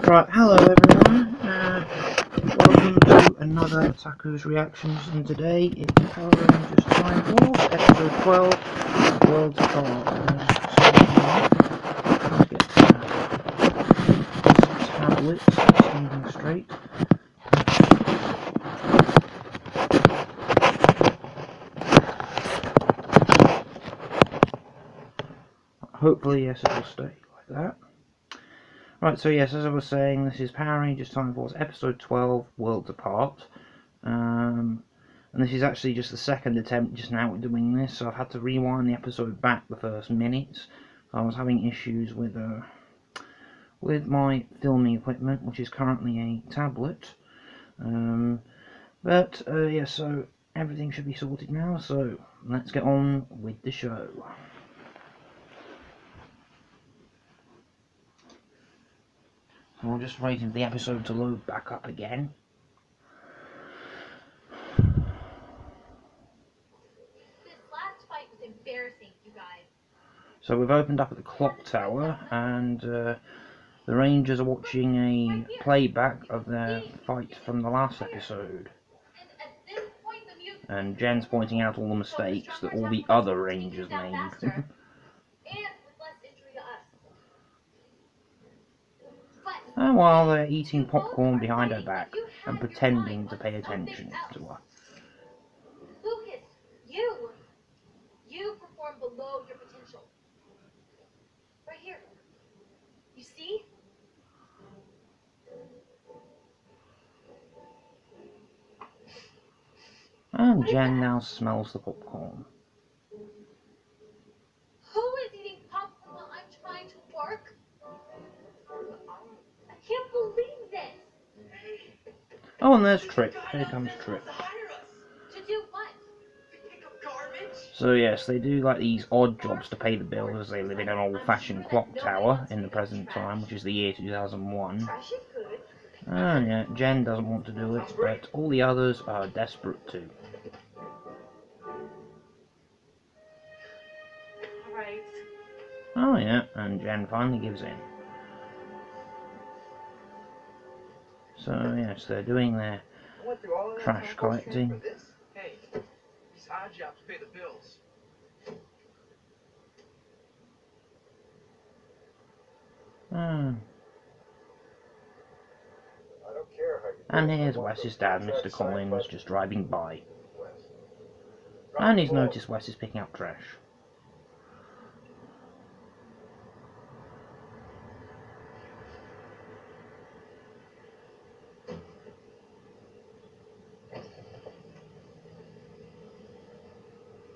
Right, hello everyone, welcome to another Ataku's Reactions, and today it's Power Rangers Time Force, episode 12, Worlds Apart. Let's get this tablet standing straight. Hopefully, yes, it will stay like that. Right, so yes, as I was saying, this is Power Rangers Time Force episode 12, Worlds Apart. And this is actually just the second attempt just now at doing this, so I've had to rewind the episode back the first minutes. I was having issues with my filming equipment, which is currently a tablet. Yeah, so everything should be sorted now, so let's get on with the show. So I'm just waiting for the episode to load back up again. Embarrassing, you guys. So we've opened up at the clock tower, and the Rangers are watching a playback of their fight from the last episode. And Jen's pointing out all the mistakes that all the other Rangers made. And while they're eating popcorn behind her back and pretending to pay attention to her. Lucas, you perform below your potential. Right here. You see? And Jen now smells the popcorn. Who is eating popcorn while I'm trying to work? I can't believe this. Oh, and there's Trip. Here comes Trip. To do what? So yes, they do like these odd jobs to pay the bills, as they live in an old-fashioned clock tower in the present time, which is the year 2001. And yeah, Jen doesn't want to do it, but all the others are desperate to. Alright. Oh yeah, and Jen finally gives in. So yes, they're doing their trash collecting. Hey, these odd jobs pay the bills. And here's Wes's dad, Mr. Collins, just driving by. And he's noticed Wes is picking up trash.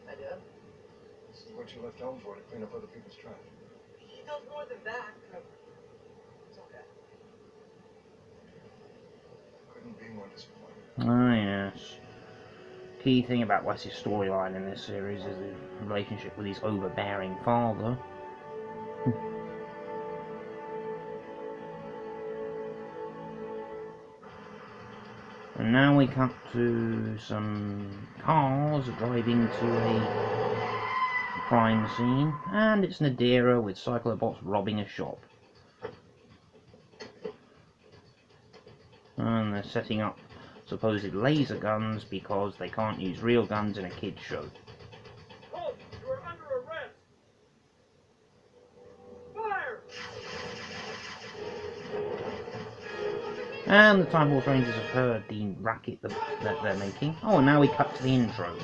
Hi, Dad. This is what you left home for, to clean up other people's trash. He does more than that. It's okay. Couldn't be more disappointed. Oh yes. Key thing about Wes's storyline in this series is the relationship with his overbearing father. And now we cut to some cars driving to a crime scene, and it's Nadira with Cyclobots robbing a shop. And they're setting up supposed laser guns because they can't use real guns in a kids show. Halt! You are under arrest! Fire! And the Time Force Rangers have heard the racket that they're making. Oh, and now we cut to the intro.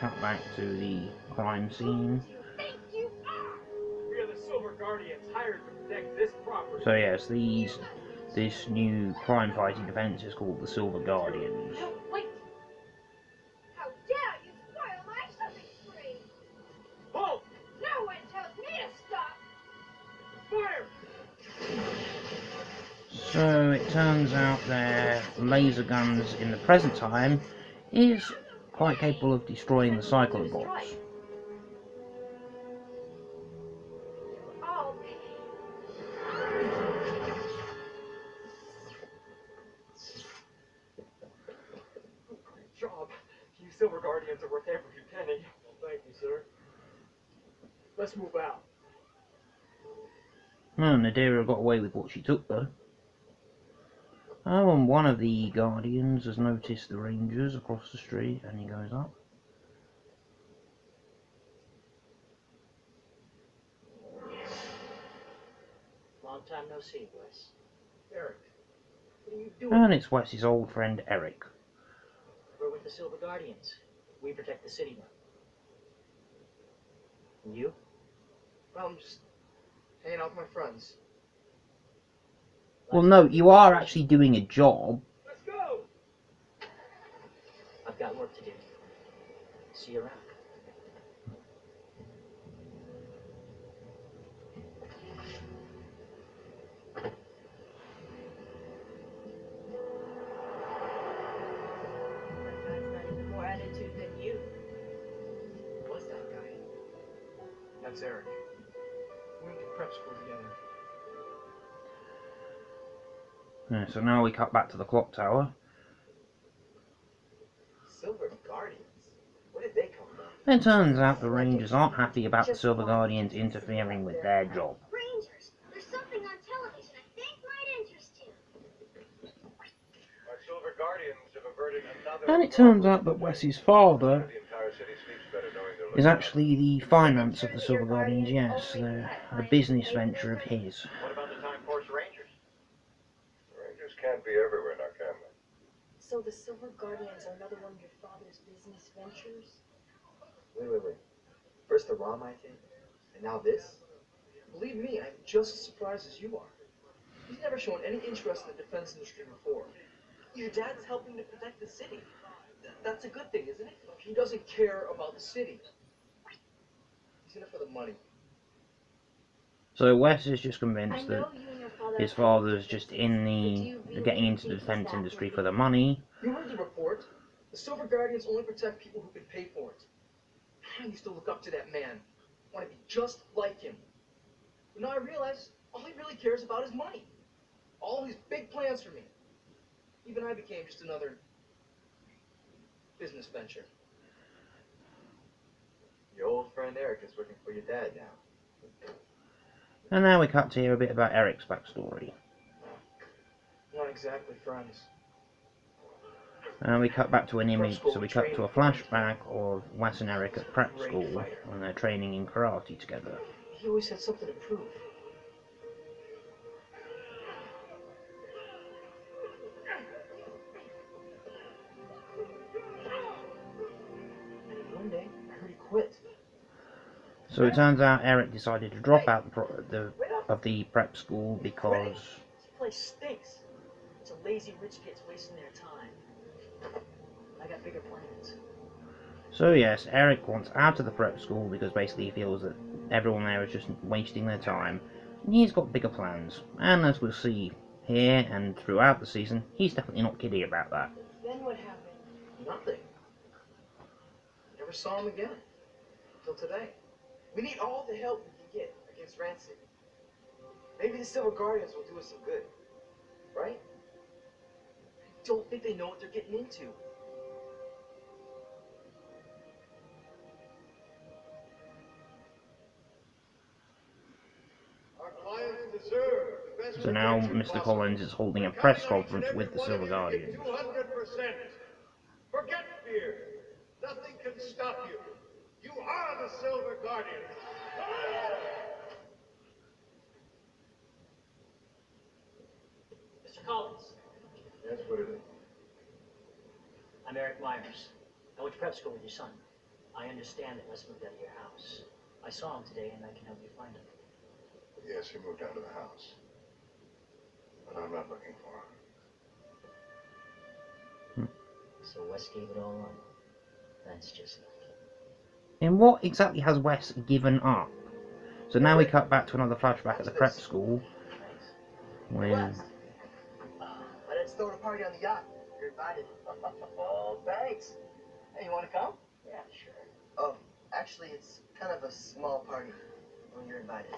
cut back to the crime scene. We are the Silver Guardians hired to protect this property. So yes, this new crime-fighting defense is called the Silver Guardians. No, wait! How dare you spoil my shopping spree! Halt! No one tells me to stop! Fire! So it turns out their laser guns in the present time is quite capable of destroying the cyclobots. All pay. Great job. You Silver Guardians are worth every penny. Well, thank you, sir. Let's move out. Oh, Nadira got away with what she took though. Oh, and one of the Guardians has noticed the Rangers across the street, and he goes up. Long time no see, Wes. Eric, what are you doing? And it's Wes's old friend Eric. We're with the Silver Guardians. We protect the city now. And you? Well, I'm just hanging out with my friends. Well, no, you are actually doing a job. Let's go! I've got work to do. See you around. That's not even more attitude than you. What's that guy? That's Eric. We went to prep school together. Yeah, so now we cut back to the clock tower. Silver Guardians? Where did they come from? It turns out the Rangers aren't happy about the Silver Guardians interfering with their job. Rangers, there's something on television I think might interest you. Our Silver Guardians have averted another. And it turns out that Wes's father The entire city sleeps better knowing they're is looking actually the finance of the Silver Guardians. Yes, they're a business venture of his. out. What about the Time Force Rangers? Rangers can't be everywhere now, can they? So the Silver Guardians are another one of your father's business ventures? Wait. First the Ramite thing, and now this? Believe me, I'm just as surprised as you are. He's never shown any interest in the defense industry before. Your dad's helping to protect the city. That's a good thing, isn't it? He doesn't care about the city. He's in it for the money. So Wes is just I convinced that know you and your father his are father's just business, in but do the you really getting into the think defense he's that industry way? for the money. You heard the report. The Silver Guardians only protect people who can pay for it. I used to look up to that man. I want to be just like him. But now I realize all he really cares about is money. All his big plans for me. Even I became just another business venture. Your old friend Eric is working for your dad now. And now we cut to hear a bit about Eric's backstory. Not exactly friends. And we cut back to an image, so we cut to a flashback of Wes and Eric at prep school when they're training in karate together. He always had something to prove. And one day, I heard he quit. So it turns out Eric decided to drop out of the prep school because This place stinks. It's a lazy rich kids wasting their time. I got bigger plans. So yes, Eric wants out of the prep school because basically he feels that everyone there is just wasting their time. And he's got bigger plans. And as we'll see here and throughout the season, he's definitely not kidding about that. Then what happened? Nothing. Never saw him again. Till today. We need all the help we can get against Rancid. Maybe the Silver Guardians will do us some good. Right? I don't think they know what they're getting into. Our clients deserve the best. So now Mr. Collins is holding a press conference with the Silver Guardians. 200%. Forget fear. Nothing can stop you. You are the Silver Guardians. Mr. Collins, Yes, what is it? I'm Eric Myers. I went to prep school with your son. I understand that Wes moved out of your house. I saw him today and I can help you find him. Yes, he moved out of the house. But I'm not looking for him. So Wes gave it all up. That's just like him. And what exactly has Wes given up? So now we cut back to another flashback at the prep school. Thanks. With I didn't throw a party on the yacht. You're invited. Oh, thanks. Hey, you want to come? Yeah, sure. Oh, actually, it's kind of a small party when you're invited.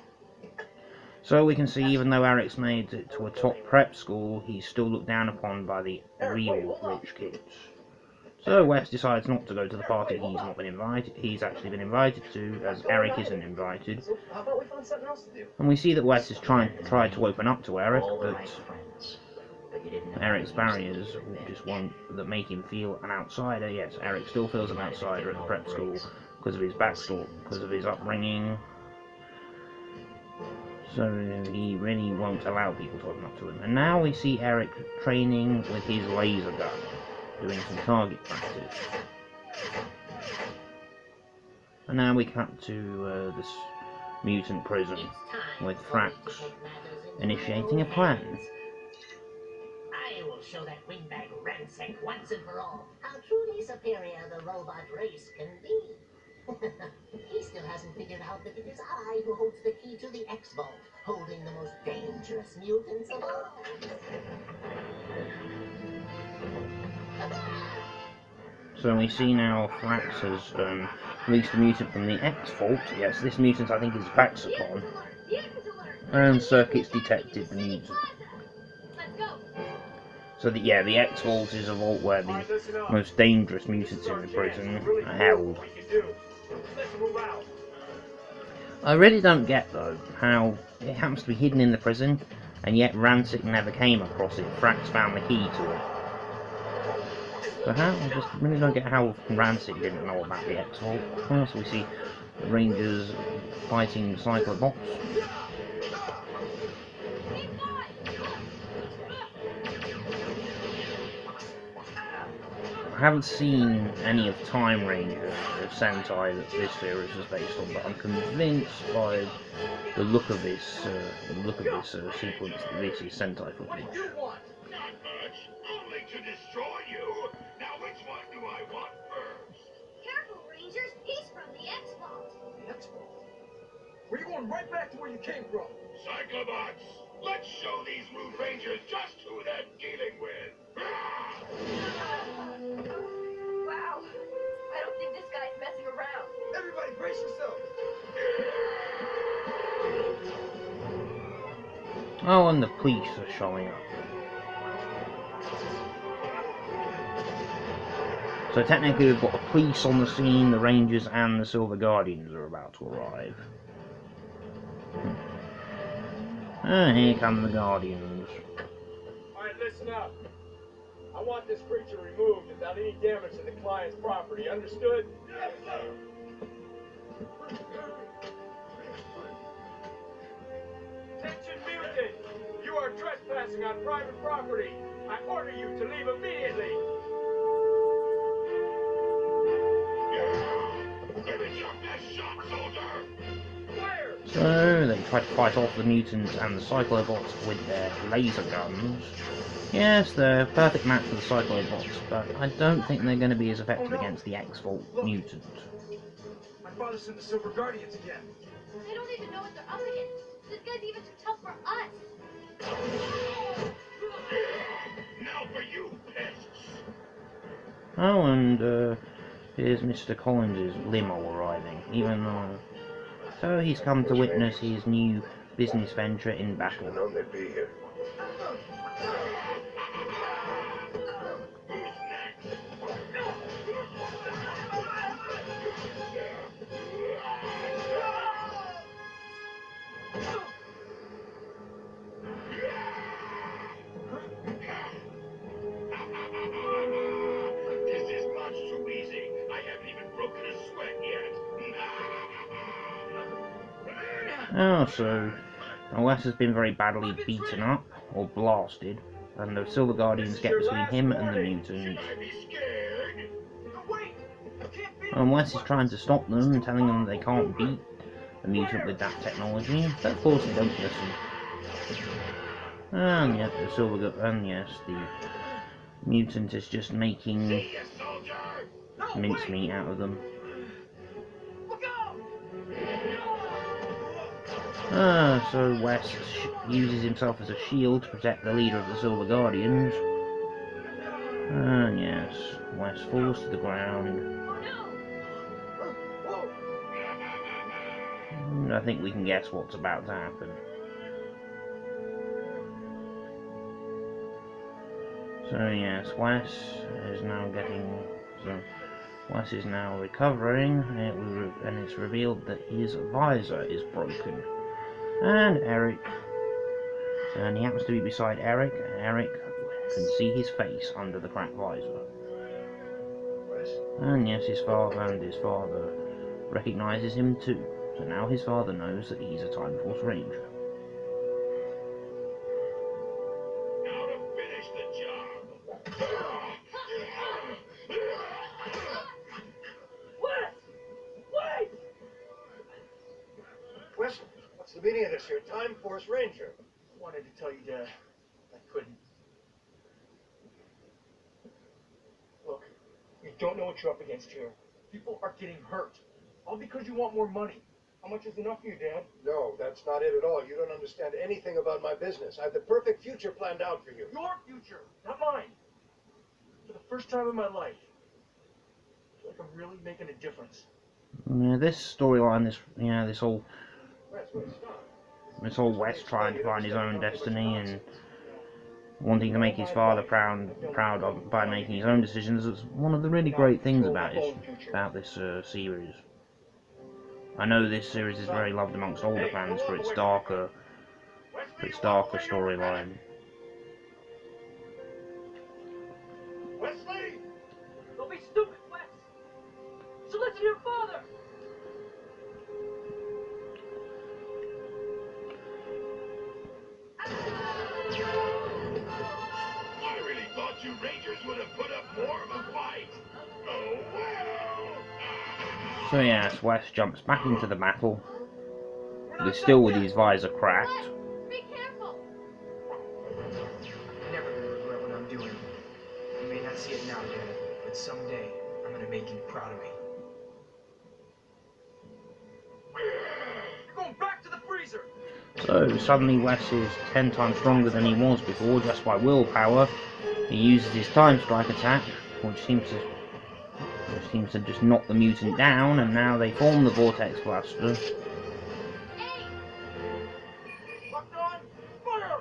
So we can see, even though Eric's made it to a top prep school, he's still looked down upon by the real rich kids. So Wes decides not to go to the party he's not been invited. He's actually been invited to, as Eric isn't invited. So how about we find something else to do? And we see that Wes has tried to open up to Eric, All the but right friends. But you didn't know Eric's how to use barriers them to just their won't that make him feel an outsider. Yes, Eric still feels an outsider at the prep school because of his backstory, because of his upbringing. So he really won't allow people to open up to him. And now we see Eric training with his laser gun, doing some target practice. And now we cut to this mutant prison with Frax initiating a plan. I will show that wingbag ransack once and for all how truly superior the robot race can be. He still hasn't figured out that it is I who holds the key to the X-Vault, holding the most dangerous mutants of all. So we see now Frax has released a mutant from the X-Vault. Yes, this mutant I think is Vaxicon. And circuits detected the mutant. So the X-Vault is a vault where the most dangerous mutants in the prison are held. I really don't get, though, how it happens to be hidden in the prison, and yet Rancic never came across it. Frax found the key to it. So how? I just really don't get how Rancic didn't know about the X-Vault. First we see the Rangers fighting Cyclobots. I haven't seen any of Time Ranger or Sentai that this series is based on, but I'm convinced by the look of this sequence that this is Sentai footage. What you want? Not much. Only to destroy you. Now which one do I want first? Careful, Rangers. He's from the X-Vault. The X-Vault. We're going right back to where you came from. Cyclobots, let's show these rude rangers just who they're dealing with. Wow. I don't think this guy's messing around. Everybody brace yourself. Oh, and the police are showing up. So technically we've got the police on the scene, the Rangers and the Silver Guardians are about to arrive. And here come the Guardians. Alright, listen up. I want this creature removed without any damage to the client's property, understood? Yes, sir. Attention mutant! You are trespassing on private property. I order you to leave immediately. Give it your best shot, soldier. Fire! So they try to fight off the mutants and the Cyclobots with their laser guns. Yes, they're a perfect match for the Cyclobots, but I don't think they're going to be as effective against the X-Vault mutant. My father sent the Silver Guardians again. They don't even know what they're up against. This guy's even too tough for us. Now for you, pests. Oh, and here's Mr. Collins' limo arriving, even though... So he's come to witness his new business venture in battle. I've known they'd be here. This is much too easy. I haven't even broken a sweat yet. Oh, so Wes has been very badly beaten up, or blasted, and the Silver Guardians get between him and the mutant. Should I be scared? No, wait! You can't beat And Wes is trying to stop them and telling them they can't beat the mutant with that technology, but of course they don't listen. And yes, the mutant is just making mincemeat out of them. So Wes uses himself as a shield to protect the leader of the Silver Guardians. And yes, Wes falls to the ground. And I think we can guess what's about to happen. So yes, Wes is now Wes is now recovering, and it's revealed that his visor is broken. And he happens to be beside Eric, and Eric can see his face under the cracked visor. And yes, his father recognizes him too, so now his father knows that he's a Time Force Ranger. Now to finish the job. Wait! Wes, what's the meaning of this? You're a Time Force Ranger. I wanted to tell you, Dad. I couldn't. Look, you don't know what you're up against here. People are getting hurt. All because you want more money. How much is enough for you, Dad? No, that's not it at all. You don't understand anything about my business. I have the perfect future planned out for you. Your future, not mine. For the first time in my life, I feel like I'm really making a difference. Yeah, this storyline, this whole Wes trying to find his own destiny and wanting to make his father proud by making his own decisions is one of the really great things about this series. I know this series is very loved amongst older fans for its darker storyline. Wesley! Don't be stupid, Wes! So listen to your father! I really thought you Rangers would have put up more of a fight. Oh well. So yes, Wes jumps back into the battle, but still with his visor cracked. Be careful! I'm never gonna regret what I'm doing. You may not see it now, Dad, but someday I'm gonna make you proud of me. You're going back to the freezer! So suddenly Wes is 10 times stronger than he was before just by willpower. He uses his time strike attack, which seems to just knock the mutant down, and now they form the Vortex Blaster. Locked on! Fire!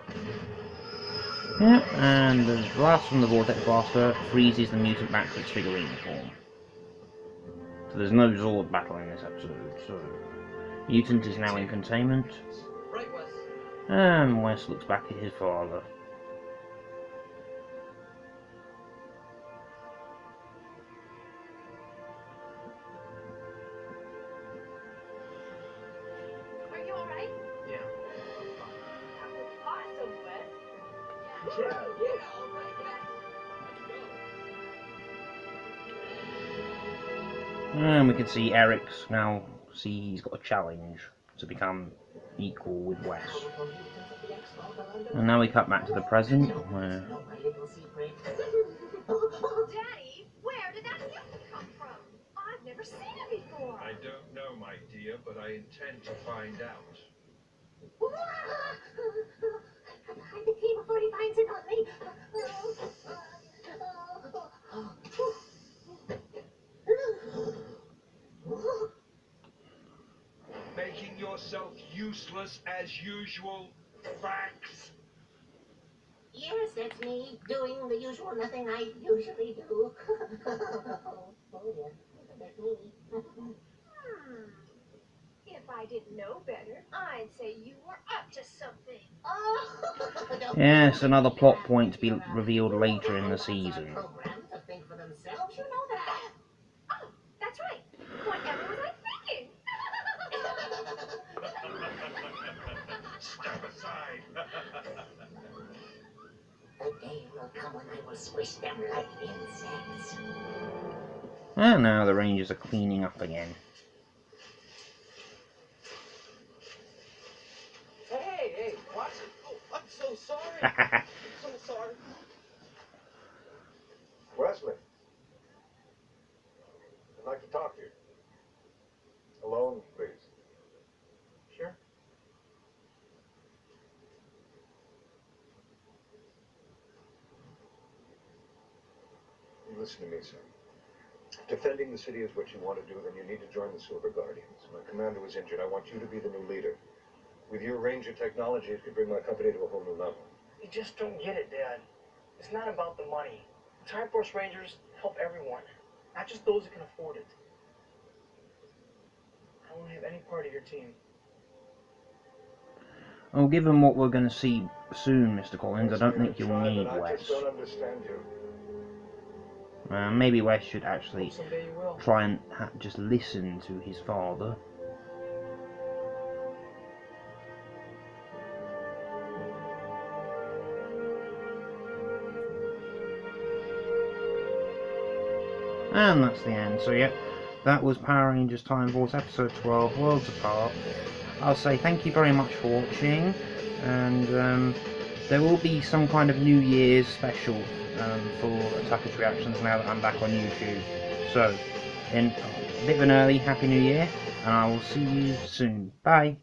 Yeah, and the blast from the Vortex Blaster freezes the mutant back to its figurine form. So there's no Zord battle in this episode, so mutant is now in containment. Right, Wes. And Wes looks back at his father. Are you alright? Yeah. That was awesome, Wes. And we can see Eric's now he's got a challenge to become equal with Wes. And now we cut back to the present, where Daddy, where did that music come from? I've never seen it before. I don't know, my dear, but I intend to find out. Hide the key before he finds it on me. Making yourself useless as usual. Facts. Yes, that's me, doing the usual nothing I usually do. Oh, yeah, that's me. If I didn't know better, I'd say you were up to something. Oh, yes, another plot point to be revealed later in the season. Programs to think for themselves, you know that. Oh, that's right. Whatever was I thinking? Step aside. The day will come when I will squish them like insects. And now the Rangers are cleaning up again. Hey, watch it. Oh, I'm so sorry. I'm so sorry. Wesley, I'd like to talk to you. Alone, please. Sure. Listen to me, sir. Defending the city is what you want to do, then you need to join the Silver Guardians. My commander was injured. I want you to be the new leader. With your Ranger technology, it could bring my company to a whole new level. You just don't get it, Dad. It's not about the money. Time Force Rangers help everyone, not just those who can afford it. I don't want to have any part of your team. Well, given what we're going to see soon, Mr. Collins, I don't think you'll Try, need but I Wes. just don't understand you. Maybe Wes should actually Hope someday you will. try and just listen to his father. And that's the end. So yeah, that was Power Rangers Time Force episode 12, Worlds Apart. I'll say thank you very much for watching, and there will be some kind of New Year's special for Atakus reactions now that I'm back on YouTube. So, in a bit of an early Happy New Year, and I will see you soon. Bye!